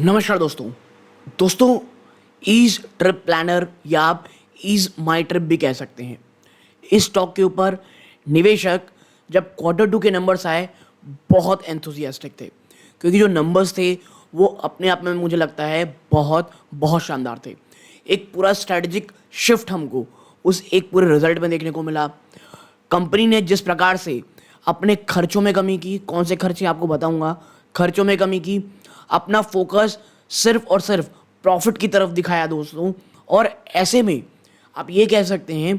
नमस्कार दोस्तों ease trip planner या आप ईज माई ट्रिप भी कह सकते हैं। इस स्टॉक के ऊपर निवेशक जब क्वार्टर 2 के नंबर्स आए बहुत एंथुसियास्टिक थे, क्योंकि जो नंबर्स थे वो अपने आप में मुझे लगता है बहुत बहुत शानदार थे। एक पूरा स्ट्रेटजिक शिफ्ट हमको उस एक पूरे रिजल्ट में देखने को मिला। कंपनी ने जिस प्रकार से अपने खर्चों में कमी की, कौन से खर्चे आपको बताऊंगा, खर्चों में कमी की, अपना फोकस सिर्फ और सिर्फ प्रॉफिट की तरफ दिखाया दोस्तों। और ऐसे में आप ये कह सकते हैं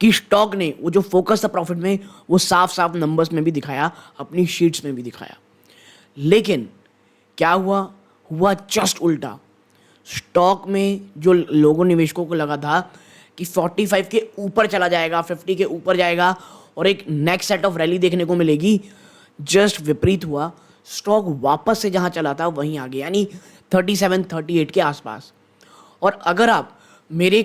कि स्टॉक ने वो जो फोकस था प्रॉफिट में वो साफ साफ नंबर्स में भी दिखाया, अपनी शीट्स में भी दिखाया। लेकिन क्या हुआ जस्ट उल्टा। स्टॉक में जो लोगों निवेशकों को लगा था कि 45 के ऊपर चला जाएगा, 50 के ऊपर जाएगा और एक नेक्स्ट सेट ऑफ रैली देखने को मिलेगी, जस्ट विपरीत हुआ। स्टॉक वापस से जहां चला था वहीं आ गया, यानी 37-38 के आसपास। और अगर आप ये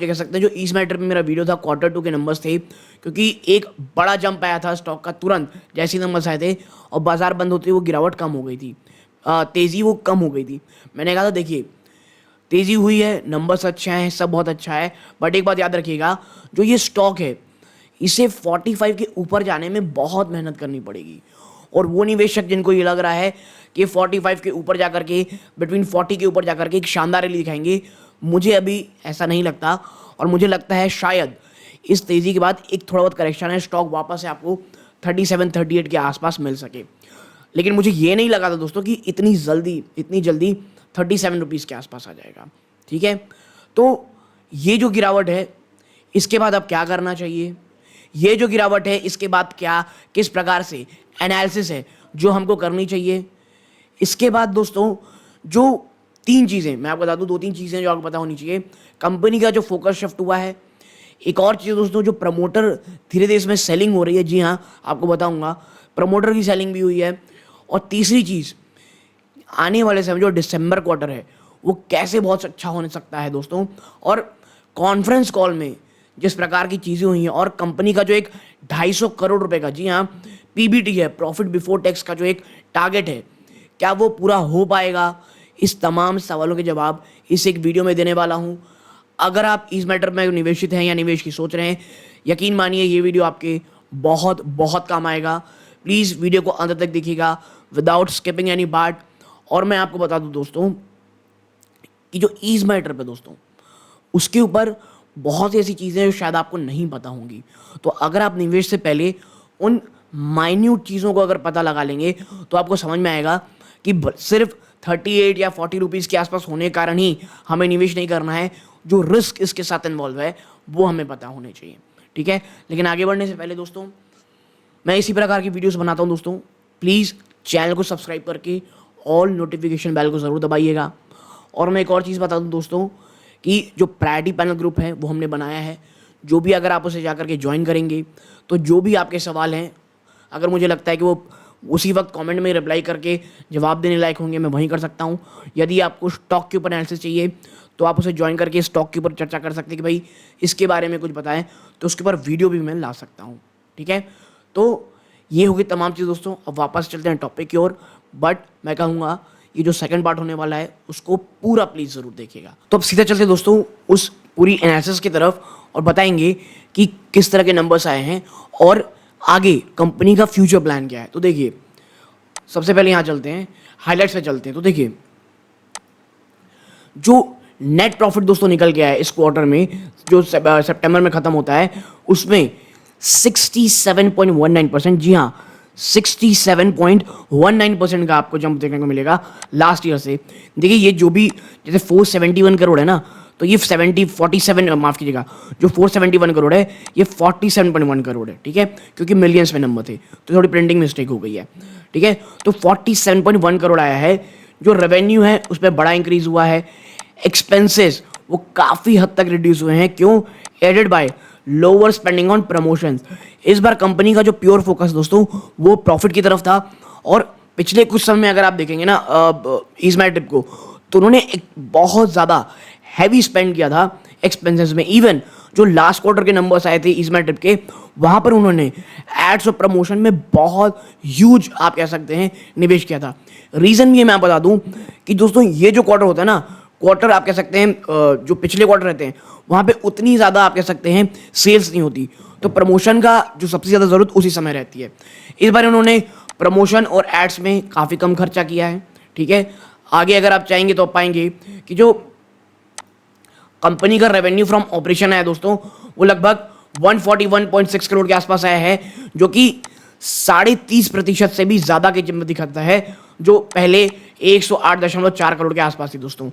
कह सकते हैं जो ईस्ट मैटर में मेरा वीडियो था, क्वार्टर 2 के नंबर्स थे, क्योंकि एक बड़ा जंप आया था स्टॉक का तुरंत जैसे ही नंबर्स आए थे और बाजार बंद होते वो गिरावट कम हो गई थी, तेज़ी वो कम हो गई थी। मैंने कहा था देखिए तेज़ी हुई है, नंबर्स अच्छे हैं, सब बहुत अच्छा है, बट एक बात याद रखिएगा, जो ये स्टॉक है इसे 45 के ऊपर जाने में बहुत मेहनत करनी पड़ेगी। और वो निवेशक जिनको ये लग रहा है कि 45 के ऊपर जाकर के, बिटवीन 40 के ऊपर जाकर के एक शानदार रैली दिखाएंगे, मुझे अभी ऐसा नहीं लगता। और मुझे लगता है शायद इस तेज़ी के बाद एक थोड़ा बहुत करेक्शन है, स्टॉक वापस से आपको 37-38 के आसपास मिल सके। लेकिन मुझे ये नहीं लगा था दोस्तों कि इतनी जल्दी 37 रुपीज़ के आसपास आ जाएगा। ठीक है, तो ये जो गिरावट है इसके बाद अब क्या करना चाहिए, ये जो गिरावट है इसके बाद किस प्रकार से एनालिसिस है जो हमको करनी चाहिए। इसके बाद दोस्तों जो 3 चीज़ें मैं आपको बता दूं, 2-3 चीज़ें जो आपको पता होनी चाहिए। कंपनी का जो फोकस शिफ्ट हुआ है, एक और चीज़ दोस्तों जो प्रमोटर धीरे धीरे इसमें सेलिंग हो रही है, जी हाँ आपको बताऊंगा प्रमोटर की सेलिंग भी हुई है। और तीसरी चीज़ आने वाले समय जो दिसंबर क्वार्टर है वो कैसे बहुत अच्छा होने सकता है दोस्तों। और कॉन्फ्रेंस कॉल में जिस प्रकार की चीज़ें हुई हैं और कंपनी का जो एक 250 करोड़ रुपए का, जी हाँ पीबीटी है, प्रॉफिट बिफोर टैक्स का जो एक टारगेट है, क्या वो पूरा हो पाएगा, इस तमाम सवालों के जवाब इस एक वीडियो में देने वाला हूँ। अगर आप इस मैटर में निवेशित हैं या निवेश की सोच रहे हैं, यकीन मानिए ये वीडियो आपके बहुत बहुत काम आएगा। प्लीज़ वीडियो को अंत तक देखिएगा विदाउट स्किपिंग एनी पार्ट। और मैं आपको बता दूं दोस्तों कि जो ईज मैटर पे दोस्तों उसके ऊपर बहुत सी ऐसी चीज़ें जो शायद आपको नहीं पता होंगी। तो अगर आप निवेश से पहले उन माइन्यूट चीज़ों को अगर पता लगा लेंगे तो आपको समझ में आएगा कि सिर्फ 38 या 40 रुपीज़ के आसपास होने के कारण ही हमें निवेश नहीं करना है, जो रिस्क इसके साथ इन्वॉल्व है वो हमें पता होने चाहिए। ठीक है, लेकिन आगे बढ़ने से पहले दोस्तों मैं इसी प्रकार की वीडियोस बनाता हूं दोस्तों, प्लीज़ चैनल को सब्सक्राइब करके ऑल नोटिफिकेशन बेल को ज़रूर दबाइएगा। और मैं एक और चीज़ बता दूं दोस्तों कि जो प्रायोरिटी पैनल ग्रुप है वो हमने बनाया है, जो भी अगर आप उसे जाकर के ज्वाइन करेंगे तो जो भी आपके सवाल हैं, अगर मुझे लगता है कि वो उसी वक्त कमेंट में रिप्लाई करके जवाब देने लायक होंगे, मैं वहीं कर सकता हूं। यदि आपको स्टॉक के ऊपर एनालिसिस चाहिए तो आप उसे ज्वाइन करके स्टॉक के ऊपर चर्चा कर सकते हैं कि भाई इसके बारे में कुछ बताएं, तो उसके ऊपर वीडियो भी मैं ला सकता हूँ। ठीक है, तो ये होगी तमाम चीज़ दोस्तों। अब वापस चलते हैं टॉपिक की ओर, बट मैं कहूँगा ये जो सेकंड पार्ट होने वाला है उसको पूरा प्लीज़ ज़रूर देखिएगा। तो अब सीधा चलते दोस्तों उस पूरी एनालिसिस की तरफ और बताएंगे कि किस तरह के नंबर्स आए हैं और आगे कंपनी का फ्यूचर प्लान क्या है। तो देखिए सबसे पहले यहाँ चलते हैं, हाईलाइट्स पे चलते हैं। तो देखिए जो नेट प्रॉफिट दोस्तों निकल के आया इस क्वार्टर में, जो सितंबर में ख़त्म होता है, उसमें 67.19%, जी हाँ 67.19% का आपको जंप देखने को मिलेगा लास्ट ईयर से। देखिए ये जो भी जैसे 471 करोड़ है ना, तो ये 47 माफ़ कीजिएगा, जो 471 करोड़ है ये 47.1 करोड़ है। ठीक है, क्योंकि मिलियंस में नंबर थे तो थोड़ी प्रिंटिंग मिस्टेक हो गई है। ठीक है, तो 47.1 करोड़ आया है। जो रेवेन्यू है उस पर बड़ा इंक्रीज हुआ है। एक्सपेंसेस वो काफ़ी हद तक रिड्यूस हुए हैं, क्यों, added by lower spending on promotions. इस बार कंपनी का जो प्योर फोकस दोस्तों वो प्रॉफिट की तरफ था। और पिछले कुछ समय में अगर आप देखेंगे ना ईज माई ट्रिप को, तो उन्होंने एक बहुत ज़्यादा हैवी स्पेंड किया था एक्सपेंसेस में। इवन जो लास्ट क्वार्टर के नंबर्स आए थे ईस्ट ट्रिप के, वहाँ पर उन्होंने एड्स और प्रमोशन में बहुत ह्यूज आप कह सकते हैं निवेश किया था। रीज़न भी मैं बता दूं कि दोस्तों ये जो क्वार्टर होता है ना, क्वार्टर आप कह सकते हैं जो पिछले क्वार्टर रहते हैं वहाँ पे उतनी ज़्यादा आप कह सकते हैं सेल्स नहीं होती, तो प्रमोशन का जो सबसे ज़्यादा ज़रूरत उसी समय रहती है। इस बार उन्होंने प्रमोशन और एड्स में काफ़ी कम खर्चा किया है। ठीक है, आगे अगर आप चाहेंगे तो आप पाएंगे कि जो कंपनी का रेवेन्यू फ्रॉम ऑपरेशन है दोस्तों वो लगभग 141.6 करोड़ के आसपास आया है, जो कि 30.5% से भी ज़्यादा की कीमत दिखाता है, जो पहले 108.4 करोड़ के आसपास थी दोस्तों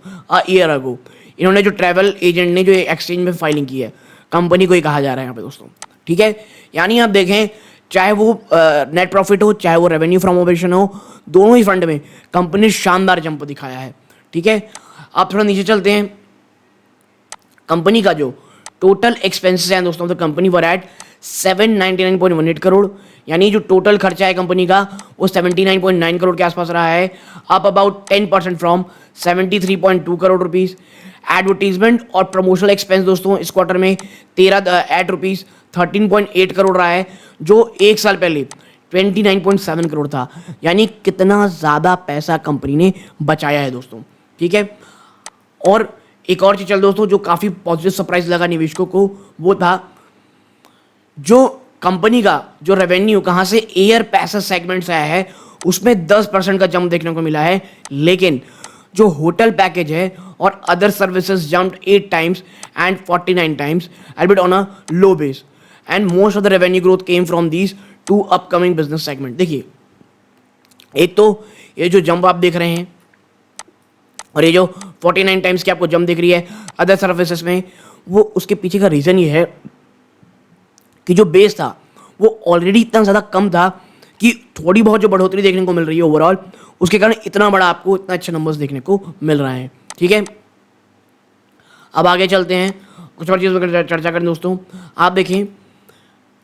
ईयर अगो। इन्होंने जो ट्रैवल एजेंट ने जो एक्सचेंज में फाइलिंग की है, कंपनी को ही कहा जा रहा है यहाँ पे दोस्तों। ठीक है, यानी आप देखें चाहे वो नेट प्रॉफिट हो चाहे वो रेवेन्यू फ्रॉम ऑपरेशन हो, दोनों ही फ्रंट में कंपनी ने शानदार जंप दिखाया है। ठीक है, आप थोड़ा नीचे चलते हैं। कंपनी का जो टोटल एक्सपेंसेस हैं दोस्तों, तो कंपनी वर एट 799.18 करोड़, यानी जो टोटल खर्चा है कंपनी का वो 79.9 करोड़ के आसपास रहा है, up about 10% from 73.2 crore rupees. Advertisement और प्रमोशनल एक्सपेंस दोस्तों इस क्वार्टर में 13.8 करोड़ रहा है, जो एक साल पहले 29.7 करोड़ था, यानी कितना ज़्यादा पैसा कंपनी ने बचाया है दोस्तों। ठीक है, और एक और चीज़ चल दोस्तों जो काफ़ी पॉजिटिव सरप्राइज लगा निवेशकों को, वो था जो कंपनी का जो रेवेन्यू कहाँ से एयर पैसेज सेगमेंट से आया है उसमें 10% का जंप देखने को मिला है, लेकिन जो होटल पैकेज है और other services jumped 8 times and 49 times albeit on a low base, and most of the revenue growth came from these two upcoming business segment। देखिए, एक तो ये जो जंप आप देख रहे हैं और ये जो 49 टाइम्स की आपको जंप दिख रही है अदर सर्विसेज में, वो उसके पीछे का रीज़न ये है कि जो बेस था वो ऑलरेडी इतना ज़्यादा कम था कि थोड़ी बहुत जो बढ़ोतरी देखने को मिल रही है ओवरऑल, उसके कारण इतना बड़ा आपको इतना अच्छे नंबर्स देखने को मिल रहे हैं। ठीक है, अब आगे चलते हैं, कुछ और चीज़ों पर चर्चा करें दोस्तों। आप देखें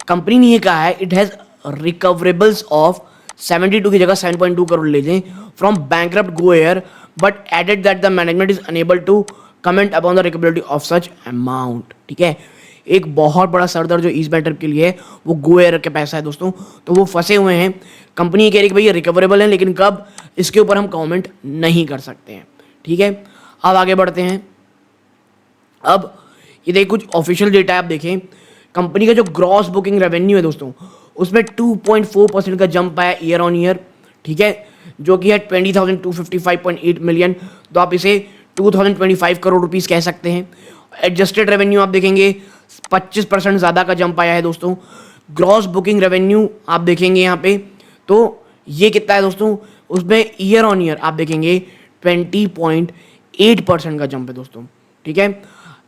कंपनी ने ये कहा है इट हैज़ रिकवरेबल्स ऑफ 72 की जगह 7.2 करोड़ ले लें from bankrupt Go Air, but added that the management is unable to comment upon the recoverability of such amount. ठीक है, एक बहुत बड़ा सरदर्द जो ईस्ट ट्रिप के लिए है वो गो एयर का पैसा है दोस्तों, तो वो फंसे हुए हैं। कंपनी कह रही कि भाई ये रिकवरेबल है, लेकिन कब, इसके ऊपर हम कमेंट नहीं कर सकते हैं। ठीक है, अब आगे बढ़ते हैं। अब ये देखिए कुछ ऑफिशियल डेटा आप देखें, कंपनी का जो ग्रॉस बुकिंग रेवेन्यू है दोस्तों उसमें 2.4% का जंप आया ईयर ऑन ईयर। ठीक है, जो कि है 20,255.8 मिलियन, तो आप इसे 2025 करोड़ रुपीस कह सकते हैं। एडजस्टेड रेवेन्यू आप देखेंगे 25% ज़्यादा का जंप आया है दोस्तों। ग्रॉस बुकिंग रेवेन्यू आप देखेंगे यहाँ पे, तो ये कितना है दोस्तों, उसमें ईयर ऑन ईयर आप देखेंगे 20.8% का जंप है दोस्तों। ठीक है,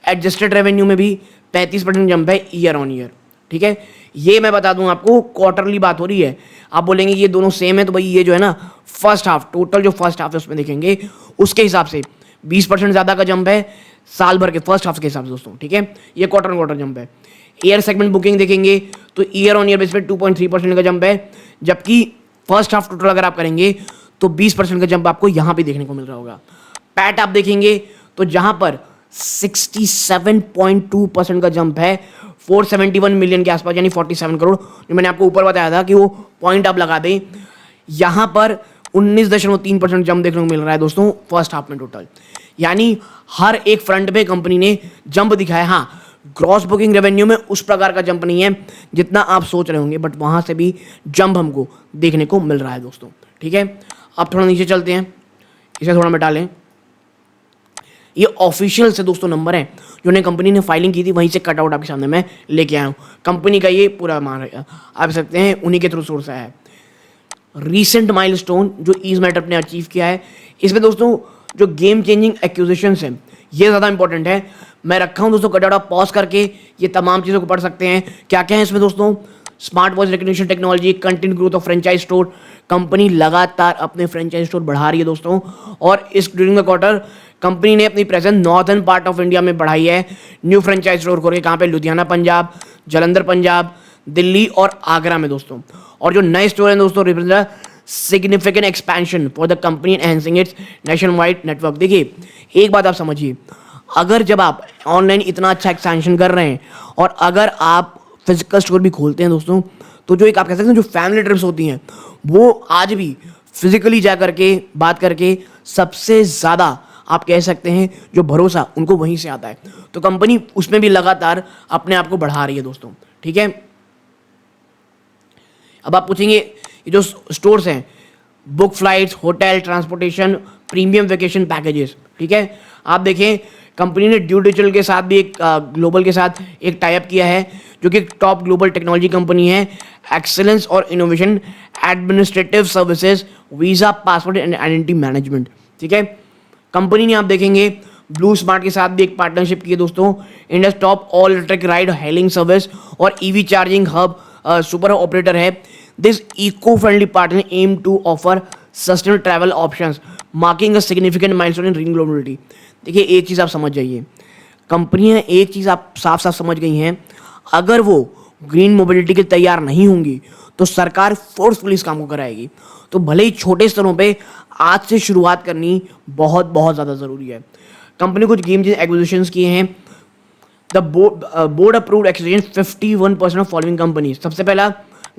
एडजस्टेड रेवेन्यू में भी 35% जंप है ईयर ऑन ईयर। ठीक है, ये मैं बता दूं आपको क्वार्टरली बात हो रही है। आप बोलेंगे ये दोनों सेम है, तो भाई ये जो है ना फर्स्ट हाफ, टोटल जो फर्स्ट हाफ है उसमें देखेंगे उसके हिसाब से 20% ज़्यादा का जंप है साल भर के फर्स्ट हाफ के हिसाब से दोस्तों। ठीक है, ये क्वार्टर ऑन क्वार्टर जंप है। एयर सेगमेंट बुकिंग देखेंगे तो ईयर ऑन ईयर बेस पे 2.3% का जंप है, जबकि फर्स्ट हाफ टोटल अगर आप करेंगे तो 20% का जंप आपको यहाँ पे देखने को मिल रहा होगा। पैट आप देखेंगे तो जहाँ पर 67.2% का जंप है 471 मिलियन के आसपास, यानी 47 करोड़, जो मैंने आपको ऊपर बताया था कि वो पॉइंट आप लगा दें, यहाँ पर 19.3% जंप देखने को मिल रहा है दोस्तों फर्स्ट हाफ में टोटल। यानी हर एक फ्रंट पे कंपनी ने जंप दिखाया। हाँ, ग्रॉस बुकिंग रेवेन्यू में उस प्रकार का जंप नहीं है जितना आप सोच रहे होंगे, बट वहाँ से भी जंप हमको देखने को मिल रहा है दोस्तों। ठीक है, अब थोड़ा नीचे चलते हैं, इसे थोड़ा मिटा लें। ये ऑफिशियल से दोस्तों नंबर है जो ने कंपनी ने फाइलिंग की थी, वहीं से कटआउट आपके सामने मैं लेके आया हूँ। कंपनी का ये पूरा मान आप सकते हैं उन्हीं के थ्रू सोर्स है। रीसेंट माइलस्टोन जो ईस्ट ट्रिप ने अचीव किया है, इसमें दोस्तों जो गेम चेंजिंग एक्विजिशंस हैं ये ज़्यादा इंपॉर्टेंट है। मैं रखा हूँ दोस्तों कटआउट, आप पॉज करके ये तमाम चीज़ों को पढ़ सकते हैं। क्या क्या है इसमें दोस्तों, smart voice recognition technology, continue growth of franchise store, company लगातार अपने फ्रेंचाइज स्टोर बढ़ा रही है दोस्तों, और इस ड्यूरिंग द क्वार्टर कंपनी ने अपनी presence northern part of India में बढ़ाई है। न्यू फ्रेंचाइज स्टोर खोले कहाँ पे, लुधियाना पंजाब, जलंधर पंजाब, दिल्ली और आगरा में दोस्तों। और जो नए स्टोर हैं दोस्तों represent significant expansion for the company enhancing it's nation wide network. देखिए एक बात आप समझिए, अगर जब आप ऑनलाइन इतना अच्छा एक्सपेंशन कर रहे हैं और अगर आप फिजिकल स्टोर भी खोलते हैं दोस्तों, तो जो एक आप कह सकते हैं जो फैमिली ट्रिप्स होती हैं वो आज भी फिजिकली जा करके बात करके सबसे ज़्यादा आप कह सकते हैं जो भरोसा उनको वहीं से आता है। तो कंपनी उसमें भी लगातार अपने आप को बढ़ा रही है दोस्तों, ठीक है। अब आप पूछेंगे ये जो स्टोर्स हैं, book flights, hotel, transportation, premium vacation packages, ठीक है। आप देखें कंपनी ने ड्यू डिजिटल के साथ भी एक ग्लोबल के साथ एक टाई अप किया है, जो कि टॉप ग्लोबल टेक्नोलॉजी कंपनी है। एक्सेलेंस और innovation, administrative services, visa, passport and identity management, ठीक है। कंपनी ने आप देखेंगे ब्लू स्मार्ट के साथ भी एक पार्टनरशिप की है दोस्तों। India top all electric ride hailing service और EV charging hub super operator है। This eco friendly partner aim to offer sustainable travel options, marking a significant milestone in green globality. देखिए एक चीज़ आप समझ जाइए, कंपनियां एक चीज़ आप साफ साफ समझ गई हैं, अगर वो ग्रीन मोबिलिटी के तैयार नहीं होंगी तो सरकार फोर्सफुली इस काम को कराएगी। तो भले ही छोटे स्तरों पे आज से शुरुआत करनी बहुत बहुत ज़्यादा ज़रूरी है। कंपनी कुछ गेम चेंजिंग एक्विजिशंस किए हैं। The board approved exchange 51% of following company. सबसे पहला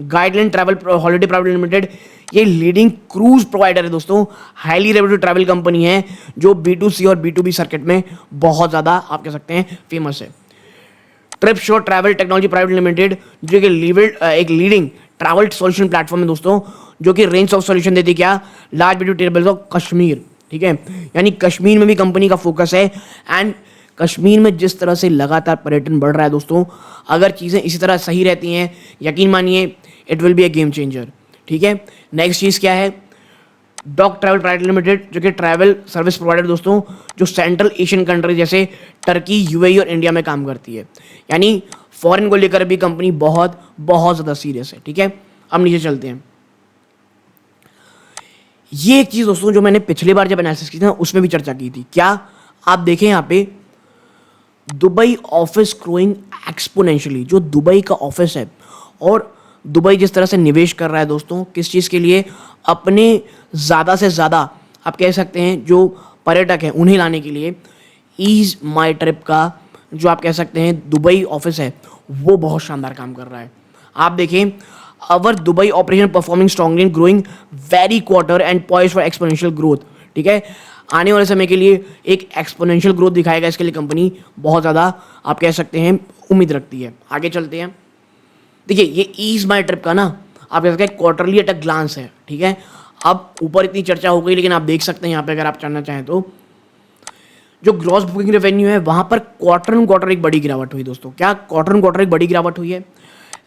guideline travel holiday private limited, ये लीडिंग क्रूज प्रोवाइडर है दोस्तों, हाईली रेप्यूटेड ट्रैवल कंपनी है जो B2C और B2B सर्किट में बहुत ज़्यादा आप कह सकते हैं फेमस है। Trip short travel technology private limited, जो कि एक लीडिंग ट्रैवल सॉल्यूशन प्लेटफॉर्म है दोस्तों, जो कि रेंज ऑफ सॉल्यूशन देती क्या, large video tables of Kashmir, ठीक है। यानी कश्मीर में भी कंपनी का फोकस है। एंड कश्मीर में जिस तरह से लगातार पर्यटन बढ़ रहा है दोस्तों, अगर चीज़ें इसी तरह सही रहती हैं, यकीन मानिए it will be A game changer, ठीक है। नेक्स्ट चीज़ क्या है, डॉक ट्रैवल प्राइवेट लिमिटेड, जो कि ट्रैवल सर्विस प्रोवाइडर दोस्तों, जो सेंट्रल एशियन कंट्री जैसे टर्की, UAE और इंडिया में काम करती है। यानी फॉरेन को लेकर भी कंपनी बहुत बहुत ज़्यादा सीरियस है, ठीक है। अब नीचे चलते हैं। ये एक चीज़ दोस्तों जो मैंने पिछली बार जब एनालिसिस की थी ना उसमें भी चर्चा की थी। क्या आप देखें यहाँ पे दुबई ऑफिस ग्रोइंग एक्सपोनेंशियली, जो दुबई का ऑफिस है और दुबई जिस तरह से निवेश कर रहा है दोस्तों, किस चीज़ के लिए, अपने ज़्यादा से ज़्यादा आप कह सकते हैं जो पर्यटक हैं उन्हें लाने के लिए ईज माई ट्रिप का जो आप कह सकते हैं दुबई ऑफिस है वो बहुत शानदार काम कर रहा है। आप देखें our Dubai operation performing strongly in growing very quarter and poise for exponential growth, ठीक है। आने वाले समय के लिए एक एक्सपोनेंशियल ग्रोथ दिखाएगा, इसके लिए कंपनी बहुत ज़्यादा आप कह सकते हैं उम्मीद रखती है। आगे चलते हैं। देखिए ये ईज माई ट्रिप का ना आप कह सकते हैं क्वार्टरली एट अ ग्लांस है, ठीक है। अब ऊपर इतनी चर्चा हो गई, लेकिन आप देख सकते हैं यहाँ पे अगर आप जानना चाहें तो जो ग्रॉस बुकिंग रेवेन्यू है वहाँ पर क्वार्टर ऑन क्वार्टर एक बड़ी गिरावट हुई दोस्तों। क्या क्वार्टर ऑन क्वार्टर एक बड़ी गिरावट हुई है?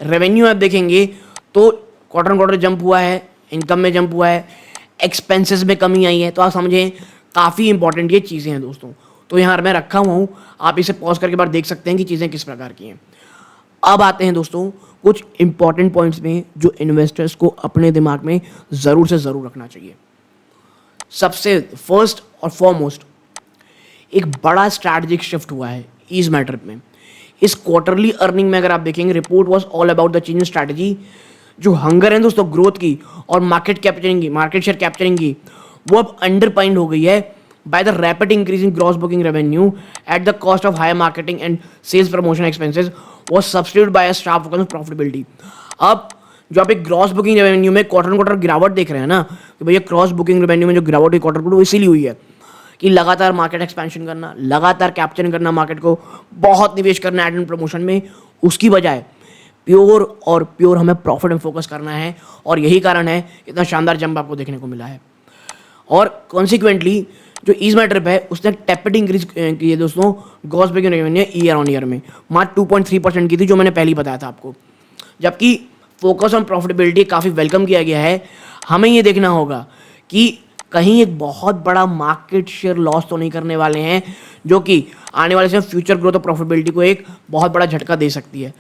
रेवेन्यू आप देखेंगे तो क्वार्टर ऑन क्वार्टर जंप हुआ है, इनकम में जंप हुआ है, एक्सपेंसेस में कमी आई है। तो आप समझें काफ़ी इंपॉर्टेंट ये चीज़ें हैं दोस्तों। तो यहाँ मैं रखा हुआ हूँ, आप इसे पॉज करके बार देख सकते हैं कि चीज़ें किस प्रकार की हैं। अब आते हैं दोस्तों कुछ इंपॉर्टेंट पॉइंट्स में जो इन्वेस्टर्स को अपने दिमाग में ज़रूर से ज़रूर रखना चाहिए। सबसे फर्स्ट और फॉरमोस्ट एक बड़ा स्ट्रैटेजिक शिफ्ट हुआ है ईज माई ट्रिप में। इस क्वार्टरली अर्निंग में अगर आप देखेंगे, report was all about the change in strategy. जो हंगर है दोस्तों ग्रोथ की और मार्केट शेयर कैप्चरिंग की, वो अब अंडरपाइंड हो गई है by the rapid increase in gross booking revenue at the cost of higher marketing and sales promotion expenses was substituted by a sharp focus on profitability. अब जो आप एक ग्रॉस बुकिंग रेवेन्यू में क्वार्टर गिरावट देख रहे हैं ना, कि भैया क्रॉस बुकिंग रेवेन्यू में जो गिरावट हुई क्वार्टर वो इसीलिए हुई है कि लगातार मार्केट एक्सपेंशन करना, लगातार कैप्चरिंग करना मार्केट को, बहुत निवेश करना एड एंड प्रमोशन में, उसकी बजाय प्योर हमें प्रॉफिट में फोकस करना है। और यही कारण है इतना शानदार जंप आपको देखने को मिला है। और कॉन्सिक्वेंटली जो ईज माई ट्रिप है उसने टेपिड इंक्रीज की है दोस्तों gross booking revenue year on year में मात्र 2.3% की थी, जो मैंने पहले ही बताया था आपको। जबकि फोकस ऑन प्रॉफिटेबिलिटी काफ़ी वेलकम किया गया है। हमें ये देखना होगा कि कहीं एक बहुत बड़ा मार्केट शेयर लॉस तो नहीं करने वाले हैं, जो कि आने वाले समय फ्यूचर ग्रोथ और प्रॉफिटेबिलिटी को एक बहुत बड़ा झटका दे सकती है।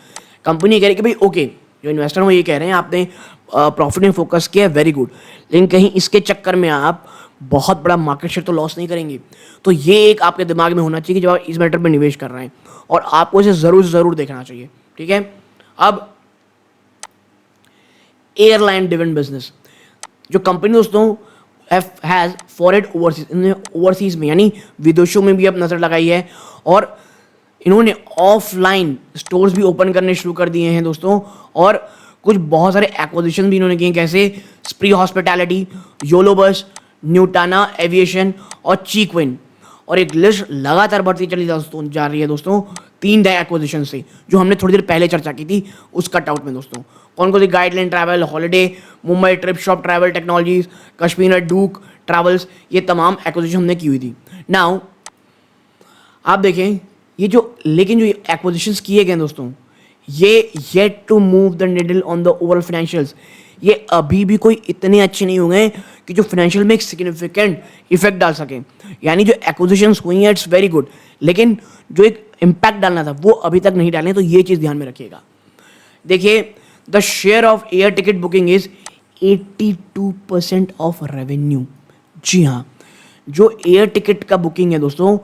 कंपनी कह रही है कि भाई ओके, जो इन्वेस्टर हो ये कह रहे हैं आपने प्रॉफिट में फोकस किया है, वेरी गुड, लेकिन कहीं इसके चक्कर में आप बहुत बड़ा मार्केट शेयर तो लॉस नहीं करेंगे। तो ये एक आपके दिमाग में होना चाहिए कि जब आप इस मैटर में निवेश कर रहे हैं, और आपको इसे ज़रूर से ज़रूर देखना चाहिए, ठीक है। अब एयरलाइन डिविडेंड बिजनेस, जो कंपनी दोस्तों हैज़ फॉरेड ओवरसीज, इन्होंने ओवरसीज में यानी विदेशों में भी अब नज़र लगाई है और इन्होंने ऑफलाइन स्टोर्स भी ओपन करने शुरू कर दिए हैं दोस्तों। और कुछ बहुत सारे एक्विजिशन भी इन्होंने किए, कैसे स्प्री हॉस्पिटैलिटी, योलो बस, न्यूटाना एविएशन और चीक्विन। और एक लिस्ट लगातार बढ़ती चली दोस्तों जा रही है दोस्तों 3 नए एक्विजिशन से, जो हमने थोड़ी देर पहले चर्चा की थी उस कटआउट में दोस्तों। कौन कौन सी? Guideline travel, holiday, Mumbai trip shop travel technologies, Kashmir dook travels, ये तमाम एक्विजिशन हमने की हुई थी। नाउ आप देखें ये जो, लेकिन जो एक्विजिशंस किए गए दोस्तों, ये yet to move the needle on the overall financials. ये अभी भी कोई इतने अच्छे नहीं हुए हैं कि जो फाइनेंशियल में एक सिग्निफिकेंट इफेक्ट डाल सके। यानी जो एक्विजिशंस हुई हैं इट्स वेरी गुड, लेकिन जो एक इम्पैक्ट डालना था वो अभी तक नहीं डाले, तो ये चीज़ ध्यान में रखिएगा। देखिए the share of air ticket booking is 82% of revenue. जी हाँ, जो एयर टिकट का बुकिंग है दोस्तों,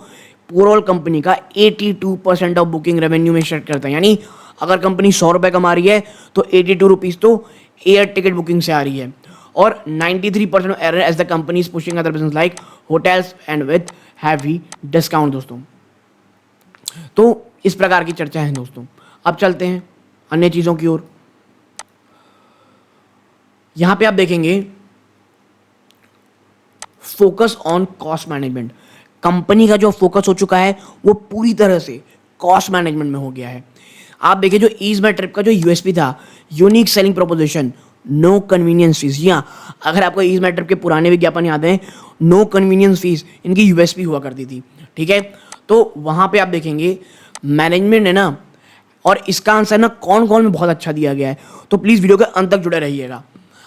ओवरऑल कंपनी का 82% ऑफ बुकिंग रेवेन्यू में शेयर करता है। यानी अगर कंपनी 100 रुपये कमा रही है तो 82 रुपीज़ तो एयर टिकट बुकिंग से आ रही है। और 93% of error as the company is pushing other business like hotels and with heavy discount दोस्तों। तो इस प्रकार की चर्चा है दोस्तों। अब चलते हैं अन्य चीज़ों की ओर। यहां पे आप देखेंगे focus on cost management. Company का जो फोकस हो चुका है वो पूरी तरह से कॉस्ट मैनेजमेंट में हो गया है। आप देखिए जो ईज माई ट्रिप का जो यूएसपी था, unique selling proposition, no convenience fees. जी हाँ, अगर आपको ईज माई ट्रिप के पुराने विज्ञापन याद हैं, नो कन्वीनियंस फीस इनकी यूएसपी हुआ करती थी। ठीक है, तो वहां पे आप देखेंगे मैनेजमेंट है ना, और इसका आंसर ना कौन कौन में बहुत अच्छा दिया गया है, तो प्लीज वीडियो के अंत तक जुड़े रहिएगा।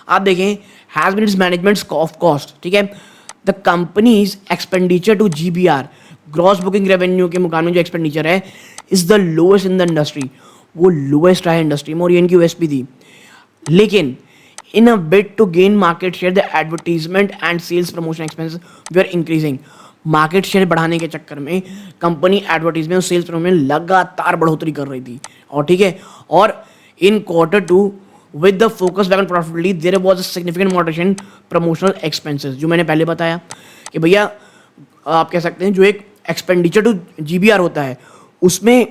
आप देखें has been its management of cost. ठीक है, the company's expenditure to GBR, gross booking revenue के मुकाबले जो एक्सपेंडिचर है, is the lowest in the industry. वो लोएस्ट रहा है इंडस्ट्री में और ये इनकी यूएसपी थी। लेकिन in a bid to gain market share the advertisement and sales promotion expenses we are increasing. Market share बढ़ाने के चक्कर में कंपनी एडवर्टीजमेंट और सेल्स प्रमोशन में लगातार बढ़ोतरी कर रही थी। और ठीक है, और इन Q2 with the focus back on profitability there was a significant moderation promotional expenses, जो मैंने पहले बताया कि भैया आप कह सकते हैं जो एक एक्सपेंडिचर टू जीबीआर होता है उसमें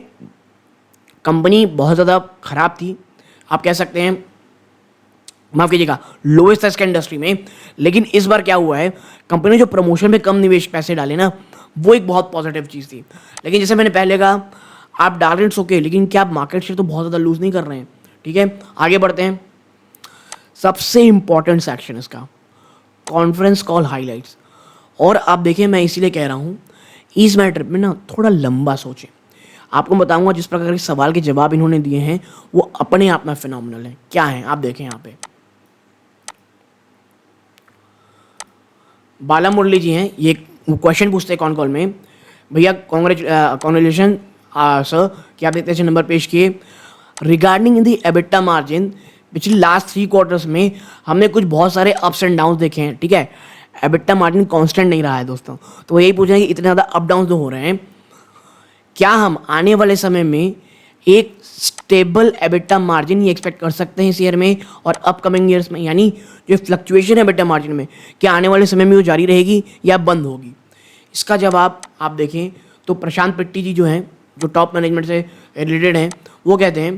कंपनी बहुत ज़्यादा खराब थी। आप कह सकते हैं, माफ कीजिएगा, लोएस्ट था इसके इंडस्ट्री में। लेकिन इस बार क्या हुआ है, कंपनी ने जो प्रमोशन में कम निवेश पैसे डाले ना, वो एक बहुत पॉजिटिव चीज़ थी। लेकिन जैसे मैंने पहले कहा, आप डाल रहे ओके, लेकिन क्या आप मार्केट शेयर तो बहुत ज़्यादा लूज नहीं कर रहे हैं। ठीक है, आगे बढ़ते हैं। सबसे इंपॉर्टेंट सेक्शन इसका कॉन्फ्रेंस कॉल हाइलाइट्स। और आप देखिए, मैं इसीलिए कह रहा हूँ इस मैटर में ना थोड़ा लंबा सोचें। आपको बताऊंगा जिस प्रकार के सवाल के जवाब इन्होंने दिए हैं वो अपने आप में फिनोमिनल है। क्या है आप देखें यहाँ पे, बाला मुरली जी हैं, ये क्वेश्चन पूछते हैं कॉन कॉल में, भैया कॉन्ग्रेचुलेशन सर कि आप देखते हैं नंबर पेश किए। रिगार्डिंग द एबिटा मार्जिन, पिछले लास्ट 3 क्वार्टर्स में हमने कुछ बहुत सारे अप्स एंड डाउन्स देखे हैं। ठीक है, एबिटा मार्जिन कांस्टेंट नहीं रहा है दोस्तों। तो यही पूछ रहे हैं कि इतने ज़्यादा अप डाउन जो हो रहे हैं, क्या हम आने वाले समय में एक स्टेबल एबिटा मार्जिन ही एक्सपेक्ट कर सकते हैं इस ईयर में और अपकमिंग ईयर्स में? यानी जो फ्लक्चुएशन है एबिटा मार्जिन में, क्या आने वाले समय में वो जारी रहेगी या बंद होगी? इसका जवाब आप देखें तो प्रशांत पिट्टी जी जो हैं, जो टॉप मैनेजमेंट से रिलेटेड हैं, वो कहते हैं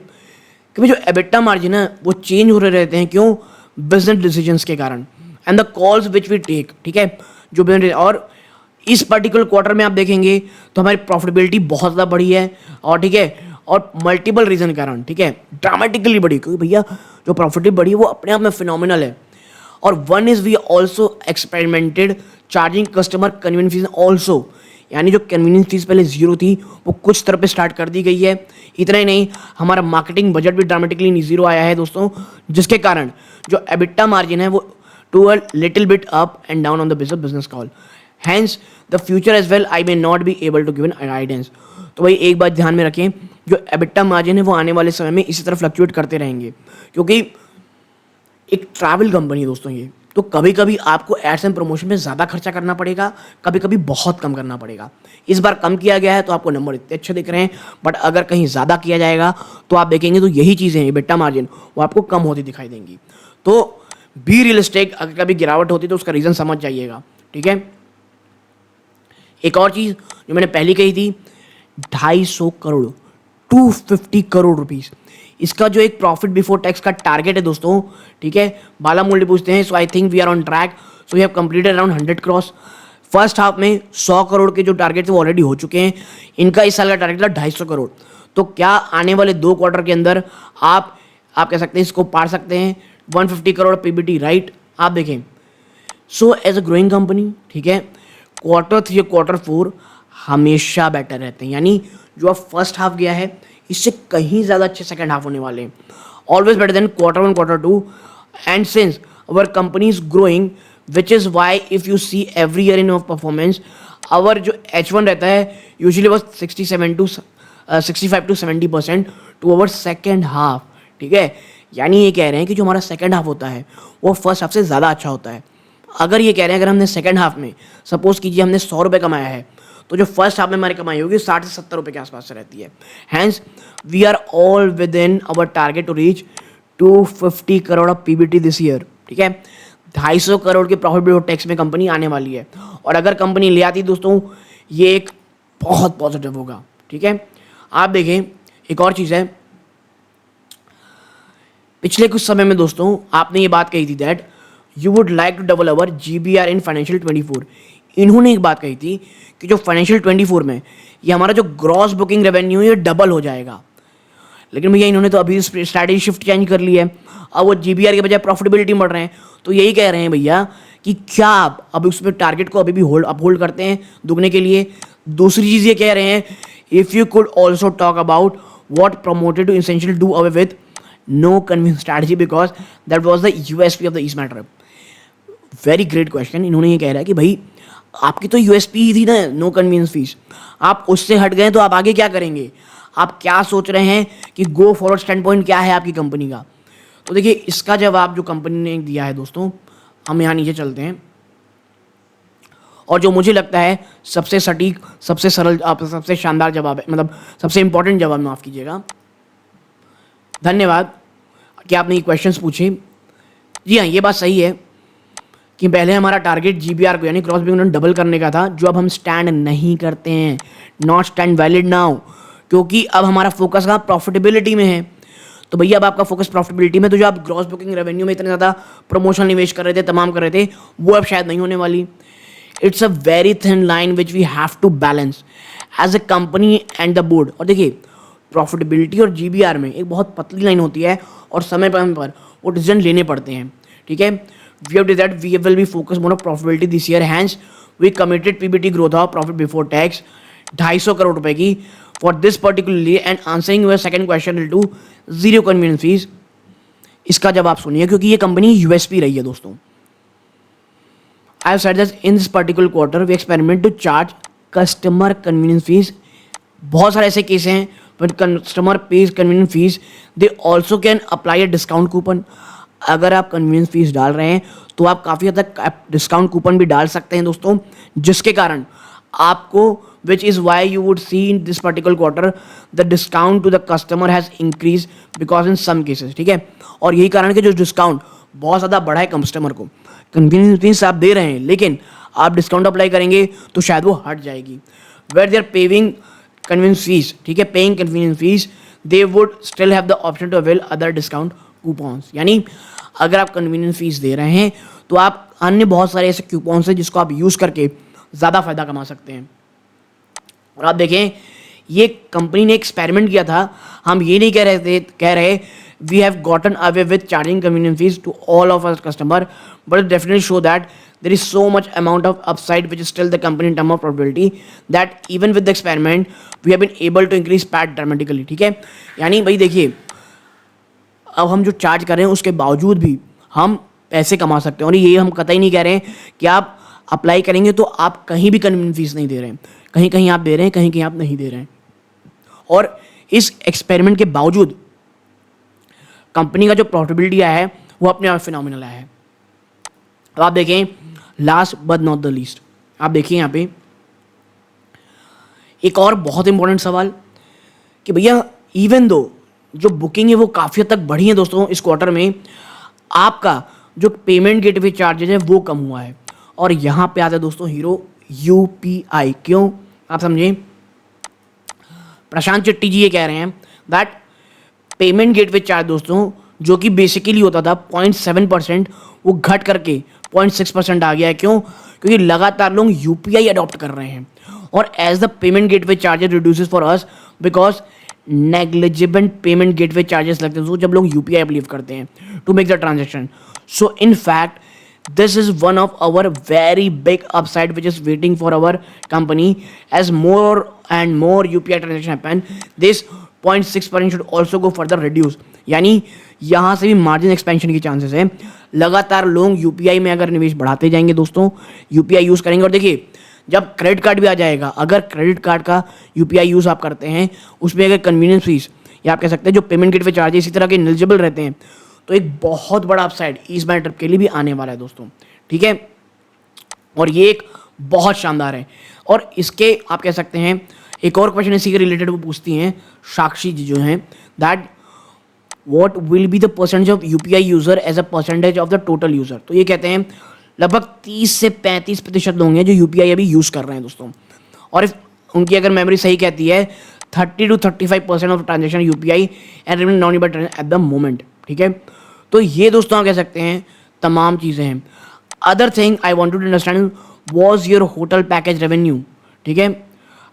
कि जो एबिटा मार्जिन है वो चेंज हो रहे रहते हैं। क्यों? बिजनेस डिसीजंस के कारण and the calls which we take. ठीक है, जो बिजनेस, और इस पर्टिकुलर क्वार्टर में आप देखेंगे तो हमारी प्रॉफिटेबिलिटी बहुत ज़्यादा बढ़ी है। और ठीक है, और मल्टीपल रीजन के कारण, ठीक है, ड्रामेटिकली बढ़ी, क्योंकि भैया जो प्रॉफिटेबिलिटी बढ़ी है वो अपने आप में फिनोमिनल है। और one is we also experimented charging customer convenience fee also, यानी जो कन्वीनियंस फीस पहले 0 थी वो कुछ तरह पे स्टार्ट कर दी गई है। इतना ही नहीं, हमारा मार्केटिंग बजट भी ड्रामेटिकली 0 आया है दोस्तों, जिसके कारण जो एबिटा मार्जिन है वो to a little bit up and down on the business call. Hence the future as well I may not be able to give an guidance. तो भाई एक बात ध्यान में रखें, जो एबिटा मार्जिन है वो आने वाले समय में इसी तरह फ्लक्चुएट करते रहेंगे, क्योंकि एक ट्रैवल कंपनी है दोस्तों ये, तो कभी कभी आपको एड्स एंड प्रमोशन में ज़्यादा खर्चा करना पड़ेगा, कभी कभी बहुत कम करना पड़ेगा। इस बार कम किया गया है तो आपको नंबर इतने अच्छे दिख रहे हैं, बट अगर कहीं ज़्यादा किया जाएगा तो आप देखेंगे तो यही चीज़ें हैं एबिटा मार्जिन वो आपको कम होती दिखाई देंगी। तो बी रियलिस्टिक, अगर कभी गिरावट होती तो उसका रीज़न समझ जाइएगा, ठीक है। एक और चीज़ जो मैंने पहले कही थी, 250 करोड़, 250 करोड़ रुपीस, इसका जो एक प्रॉफिट बिफोर टैक्स का टारगेट है दोस्तों, ठीक है। बाला मूल्य पूछते हैं, so I think we are on track, so we have completed around 100 crores. First half में 100 करोड़ के जो टारगेट थे वो ऑलरेडी हो चुके हैं। इनका इस साल का टारगेट था 250 करोड़। तो क्या आने वाले 2 क्वार्टर के अंदर आप कह सकते हैं इसको पार सकते हैं 150 करोड़ पीबीटी, राइट। आप देखें, so as a growing company, ठीक है, Q3 और Q4 हमेशा बेटर रहते हैं। यानी जो आप फर्स्ट हाफ गया है इससे कहीं ज़्यादा अच्छे सेकंड हाफ होने वाले हैं, always better than Q1 Q2। And since our company is growing, which is why if you see every year in our performance, our जो H1 रहता है यूजुअली वो 65 to 70% to our second half, ठीक है। यानी ये कह रहे हैं कि जो हमारा सेकेंड हाफ होता है वो फर्स्ट हाफ से ज़्यादा अच्छा होता है। अगर ये कह रहे हैं अगर हमने सेकेंड हाफ में सपोज कीजिए हमने 100 रुपये कमाया है, तो जो फर्स्ट हाफ में हमारी कमाई होगी 60 से 70 रुपये के आसपास से रहती है। Hence we are all within our target to reach 250 crore of PBT this year, ठीक है। 250 करोड़ के प्रॉफिट बिफोर टैक्स में कंपनी आने वाली है, और अगर कंपनी ले आती दोस्तों ये एक बहुत पॉजिटिव होगा, ठीक है। आप देखें, एक और चीज़ है, पिछले कुछ समय में दोस्तों आपने ये बात कही थी that you would like to double our GBR in financial 24। इन्होंने एक बात कही थी कि जो फाइनेंशियल 24 में ये हमारा जो ग्रॉस बुकिंग रेवेन्यू है ये डबल हो जाएगा। लेकिन भैया इन्होंने तो अभी स्ट्रैटेजी शिफ्ट चेंज कर ली है, अब वो GBR के बजाय प्रॉफिटेबिलिटी बढ़ रहे हैं। तो यही कह रहे हैं भैया कि क्या आप अब उसमें टारगेट को अभी भी होल्ड करते हैं दुगने के लिए। दूसरी चीज़ ये कह रहे हैं, if you could also talk about what promoted to essential do away with no convenience strategy because that was the USP of the east matter. Very great question. इन्होंने ये कह रहा है कि भाई आपकी तो USP ही थी ना, नो कन्वीनियंस फीस, आप उससे हट गए तो आप आगे क्या करेंगे, आप क्या सोच रहे हैं कि गो फॉरवर्ड स्टैंड पॉइंट क्या है आपकी कंपनी का। तो देखिए इसका जवाब जो कंपनी ने दिया है दोस्तों, हम यहाँ नीचे चलते हैं, और जो मुझे लगता है सबसे सटीक, सबसे सरल, सबसे शानदार जवाब है, मतलब सबसे इंपॉर्टेंट जवाब, माफ़ कीजिएगा, धन्यवाद कि आपने ये क्वेश्चंस पूछे। जी हाँ, ये बात सही है कि पहले हमारा टारगेट GBR को यानी क्रॉस बिलियन डबल करने का था, जो अब हम स्टैंड नहीं करते हैं, नॉट स्टैंड वैलिड नाउ, क्योंकि अब हमारा फोकस कहाँ प्रॉफिटेबिलिटी में है। तो भैया अब आपका फोकस प्रॉफिटेबिलिटी में, तो जो आप ग्रॉस बुकिंग रेवेन्यू में इतने ज़्यादा प्रमोशन निवेश कर रहे थे, तमाम कर रहे थे, वो अब शायद नहीं होने वाली। It's a very thin line which we have to balance as a company and the board. और देखिए प्रॉफिटेबिलिटी और GBR में एक बहुत पतली लाइन होती है, और समय पर वो डिसीजन लेने पड़ते हैं, ठीक है। We have decided we will be focused more on profitability this year. Hence, we committed PBT growth of profit before tax 250 crore रुपए की for this particularly, and answering your second question will do zero convenience fees। इसका जवाब सुनिए, क्योंकि ये company USP रही है दोस्तों। I have said that in this particular quarter we experiment to charge customer convenience fees। बहुत सारे ऐसे केस हैं when customer pays convenience fees, they also can apply a discount coupon। अगर आप कन्वीनियंस फीस डाल रहे हैं तो आप काफ़ी हद तक डिस्काउंट कूपन भी डाल सकते हैं दोस्तों, जिसके कारण आपको, which is why you would see in this particular quarter the discount to the customer has increase because in some cases, ठीक है। और यही कारण है कि जो डिस्काउंट बहुत ज़्यादा बढ़ा है कस्टमर को, कन्वीनियंस फीस आप दे रहे हैं लेकिन आप डिस्काउंट अप्लाई करेंगे तो शायद वो हट जाएगी। Where they are paying convenience fee, ठीक है, paying convenience fee, they would still have the option to avail other discount coupons. यानी अगर आप कन्वीनियंस फीस दे रहे हैं तो आप अन्य बहुत सारे ऐसे कूपन्स हैं जिसको आप यूज़ करके ज़्यादा फायदा कमा सकते हैं। और आप देखें ये कंपनी ने एक्सपेरिमेंट किया था, हम ये नहीं कह रहे we have gotten away with charging convenience fee to all of our customer, but definitely show that there is so much amount of upside which is still the company in term of profitability that even with the experiment we have been able to increase PAT dramatically, ठीक है। यानी भाई देखिए अब हम जो charge कर रहे हैं उसके बावजूद भी हम पैसे कमा सकते हैं, और ये हम कतई नहीं कह रहे हैं कि आप अप्लाई करेंगे तो आप कहीं भी कन्वीनियंस फीस नहीं दे रहे हैं, कहीं कहीं आप दे रहे हैं, कहीं कहीं आप नहीं दे रहे हैं। और इस एक्सपेरिमेंट के बावजूद कंपनी का जो प्रॉफिटेबिलिटी आया है वो अपने आप फिनोमिनल आया है। अब आप देखें last but not the least, आप देखिए यहाँ पे एक और बहुत इंपॉर्टेंट सवाल कि भैया इवन दो जो बुकिंग है वो काफ़ी हद तक बढ़ी है दोस्तों इस क्वार्टर में, आपका जो पेमेंट गेटवे चार्जेस है वो कम हुआ है। और यहाँ पे आता है दोस्तों हीरो यूपीआई। क्यों, आप समझें, प्रशांत चिट्टी जी ये कह रहे हैं दैट पेमेंट गेटवे चार्ज दोस्तों जो कि बेसिकली होता था 0.7%, वो घट करके 0.6% आ गया है। क्यों, क्योंकि लगातार लोग यूपीआई अडॉप्ट कर रहे हैं। और as the payment gateway charges reduces for us because negligible payment gateway charges लगते हैं जब लोग यूपीआई बिलीव करते हैं to make the transaction. So in fact this is one of our very big upside which is waiting for our company as more and more UPI transaction happen. This 0.6% should also go further reduce. यानी यहाँ से भी margin expansion की chances है। लगातार लोग UPI में अगर निवेश बढ़ाते जाएंगे दोस्तों, यूपीआई यूज़ करेंगे। और देखिए जब क्रेडिट कार्ड भी आ जाएगा, अगर क्रेडिट कार्ड का यूपीआई यूज़ आप करते हैं, उसमें अगर कन्वीनियंस फीस या आप कह सकते हैं जो पेमेंट गेटवे चार्जेस इसी तरह के एलिजिबल रहते हैं, तो एक बहुत बड़ा अपसाइड इस बार ट्रिप के लिए भी आने वाला है दोस्तों। ठीक है, और ये एक बहुत शानदार है। और इसके आप कह सकते हैं एक और क्वेश्चन इसी के रिलेटेड वो पूछती हैं साक्षी जी जो हैं, that what will be the percentage of UPI user as a percentage of the total user. तो ये कहते हैं लगभग 30 से 35% लोग हैं जो यूपीआई अभी यूज़ कर रहे हैं दोस्तों। और इफ उनकी अगर मेमोरी सही कहती है 30 to 35% of transaction UPI and remain non UPI at the moment. ठीक है, तो ये दोस्तों आप कह सकते हैं तमाम चीज़ें हैं। Other thing I want to understand was your hotel package revenue. ठीक है,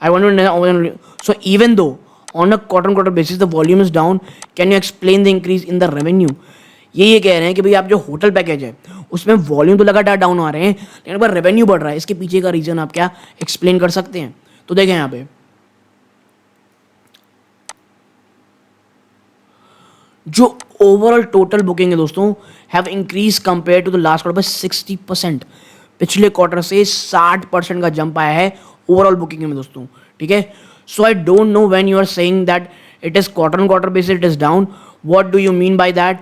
I want to so even though on a quarter basis the volume is down, can you explain the increase in the revenue. ये कह रहे हैं कि भाई आप जो होटल पैकेज है उसमें वॉल्यूम तो लगातार डाउन आ रहे हैं लेकिन पर रेवेन्यू बढ़ रहा है, इसके पीछे का रीजन आप क्या एक्सप्लेन कर सकते हैं। तो देखें यहाँ पे जो ओवरऑल टोटल बुकिंग है दोस्तों have increase compare to the last quarter by 60%। पिछले क्वार्टर से 60% का जंप आया है ओवरऑल बुकिंग में दोस्तों। ठीक है, so I don't know when you are saying that it is quarter on quarter basis it is down, what do you mean by that.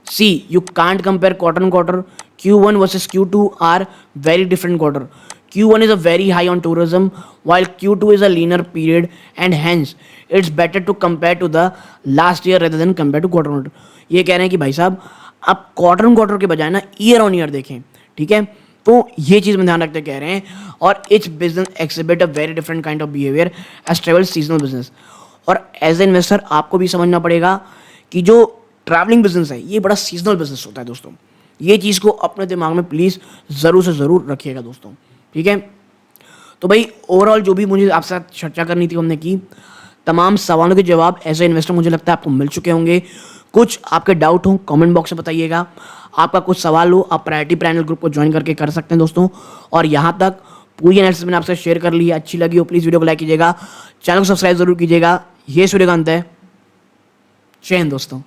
See you can't compare quarter on quarter. Q1 versus Q2 are very different quarter. Q1 is a very high on tourism while Q2 is a leaner period and hence it's better to compare to the last year rather than compare to quarter on quarter. ये कह रहे हैं कि भाई साहब आप quarter on quarter के बजाय ना ईयर ऑन ईयर देखें। ठीक है, तो ये चीज़ में ध्यान रखते कह रहे हैं। और it's business exhibit a very different kind of behaviour as travel seasonal business. और एज ए इन्वेस्टर आपको भी समझना पड़ेगा कि जो ट्रैवलिंग बिजनेस है ये बड़ा सीजनल बिजनेस होता है दोस्तों। ये चीज़ को अपने दिमाग में प्लीज़ ज़रूर से ज़रूर रखिएगा दोस्तों। ठीक है, तो भाई ओवरऑल जो भी मुझे आपसे साथ चर्चा करनी थी हमने की, तमाम सवालों के जवाब एज ए इन्वेस्टर मुझे लगता है आपको मिल चुके होंगे। कुछ आपके डाउट हो कमेंट बॉक्स में बताइएगा, आपका कुछ सवाल हो आप प्रायोरिटी पैनल ग्रुप को ज्वाइन करके कर सकते हैं दोस्तों। और यहाँ तक पूरी एनालिसिस मैंने आपसे शेयर कर ली है, अच्छी लगी हो प्लीज़ वीडियो को लाइक कीजिएगा, चैनल को सब्सक्राइब जरूर कीजिएगा। ये सूर्यकांत है, जय हिंद दोस्तों।